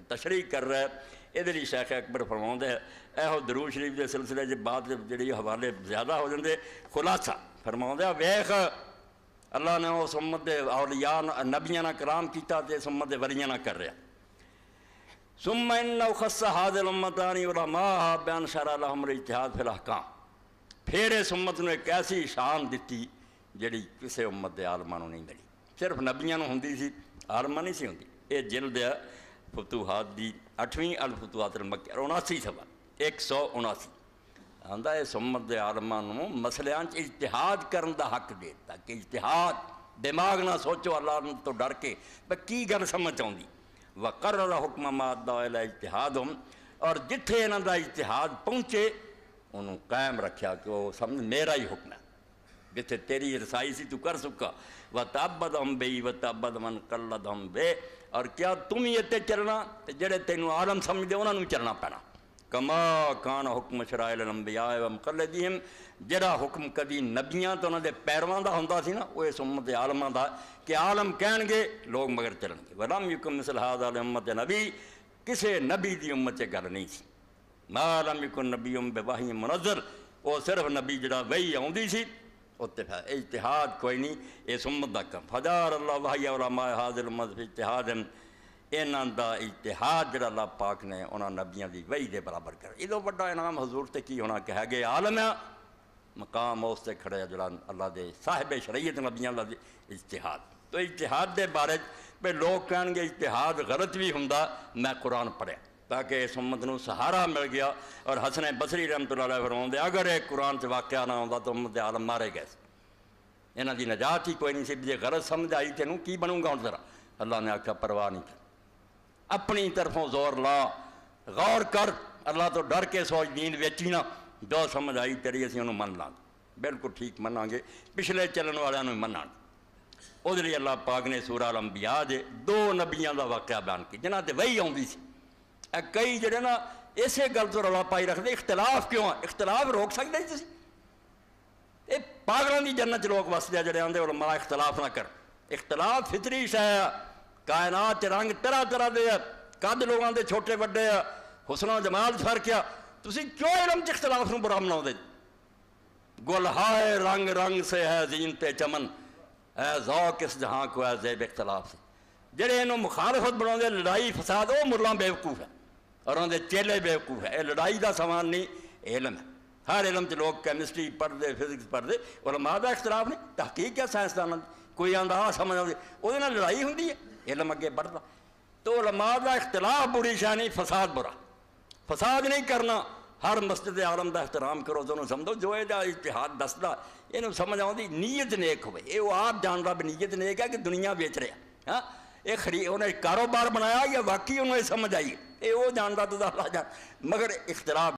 تشریح کر رہا ہے یہ شیخ اکبر فرماؤں ہے یہ درود شریف کے سلسلے بعد جی حوالے زیادہ ہو جاندے خلاصہ فرماؤں ہے ویخ اللہ نے اس امت دے اولیاء نبیاں نہ کرام کیتا تے اس امت دے ولیاں نہ کر رہا ثم انه خص هذه الامتان علماء بان شرع لهم الاجتهاد في الاحکام پھر اس امت نے ایک ایسی شان دیتی جڑی کسی امت دے عالماں نوں نہیں ملی صرف نبیاں نوں ہوندی سی عالماں نہیں سی ہوندی یہ جلد ہے فتوحات دی 8ویں الفتوحات المکیہ 79 صفحہ 179 آندا اس امت دے عالماں نوں مسئلیاں وچ اجتہاد کرن دا حق دیتا کہ اجتہاد دماغ نہ سوچو اللہ تو ڈر کے کی گل سمجھ آؤندی وقرر حکم ما ادعى الى اجتہادهم اور جتھے انہاں دا اجتہاد پہنچے انہوں قائم رکھیا کہ وہ سمجھ میرا ہی حکم ہے جتھے تیری رسائی سی تو کر سکا وَتَعَبَّدْهُمْ بِهِ وَتَعَبَّدْ مَنْ قَلَّدْهُمْ بِهِ اور کیا تم ہی اتنے چلنا جڑے تینوں عالم سمجھ دے انہوں چلنا پینا کما کان حکم شرائع الانبیاء ومقلدہم جڑا حکم کدی نبیاں تو انہوں دے پیرواں دا ہوندا سی نا وہ اس امت عالماں دا کہ عالم کہن گے لوگ مگر چلن گے وَلَمْ يُكُن مِثْلَ هَذَا لِأُمَّةِ نبی کسے نبی دی امت سے گل نہیں سی ما لم يكن نبی بوحی منزل وہ صرف نبی جڑا وحی آوندی سی اجتہاد کوئی نہیں اس امت دا کم فجار اللہ وحی علماء حاضر الامت فی اجتہاد انہاں دا اجتہاد جڑا اللہ پاک نے انہاں نبیاں دی وحی دے برابر کر ادو بڑا انعام حضور تے کی ہونا کہ ہے گے عالم ہے مقام اس تے کھڑے جڑا اللہ دے صاحب شریعت نبیاں اللہ دے اجتہاد تو اجتہاد دے بارے پہ لوگ کہیں گے اجتہاد غلط بھی ہوندا میں قرآن پڑھیا تاکہ اس امت نوں سہارا مل گیا اور حسن بصری رحمۃ اللہ علیہ فرماؤندے اگر ایک قرآن سے واقعہ نہ ہوندا تو امت عالم مارے گئے انہاں دی نجات ہی کوئی نہیں سی جے غلط سمجھ آئی تینوں کی بنوں گا ہن ذرا اللہ نے آکھا پرواہ نہیں کر اپنی طرفوں زور لا غور کر اللہ تو ڈر کے سوچ دین ویچی نہ جو سمجھ آئی تیری اسی انہوں من لاں بالکل ٹھیک مناں گے پچھلے چلن والوں نے مناں ادھر اللہ پاک نے سورہ الانبیاء دے 2 نبیاں دا واقعہ بیان کی جنہاں تے وہی آوندی سی کئی جڑے نا اسے گل تو رولا پائی رکھتے اختلاف کیوں ہے اختلاف روک سکتے جی یہ پاگلوں کی جنت لوگ وستے جڑے آندے علماء اختلاف نہ کر اختلاف فطری شے ہے کائنات رنگ طرح طرح دے قد لوگوں دے چھوٹے بڑے حسن و جمال فرق ہے تسی کیوں علم چ اختلاف نوں برا مناؤندے گل ہائے رنگ رنگ سے ہے زینت چمن اے ذوق اس جہاں کو ہے زیب اختلاف سے جڑے انہوں مخالفت بناؤندے لڑائی فساد وہ ملاں بیوقوف ہے اور انہوں دے چیلے بیوقوف ہے یہ لڑائی دا سامان نہیں علم ہے ہر علم چ لوگ کیمسٹری پڑھ دے فزکس پڑھ دے علماء دا اختلاف نہیں تحقیق کیا سائنسدانوں کوئی آندا سمجھ آؤندی وہ لڑائی ہوندی ہے علم اگے بڑھتا تو علماء دا اختلاف بری شے نہیں فساد برا فساد نہیں کرنا ہر مسجد عالم دا احترام کرو تو انہوں سمجھو جو یہ اجتہاد دسدا یہ سمجھ آؤندی نیت نیک ہوئے یہ وہ آپ جاندا بھی نیت نیک ہے کہ دنیا بیچ رہا ہاں یہ انہیں کاروبار بنایا یا واقعی انہیں سمجھ آئی یہ وہ جانتا تو اللہ جان مگر اختلاف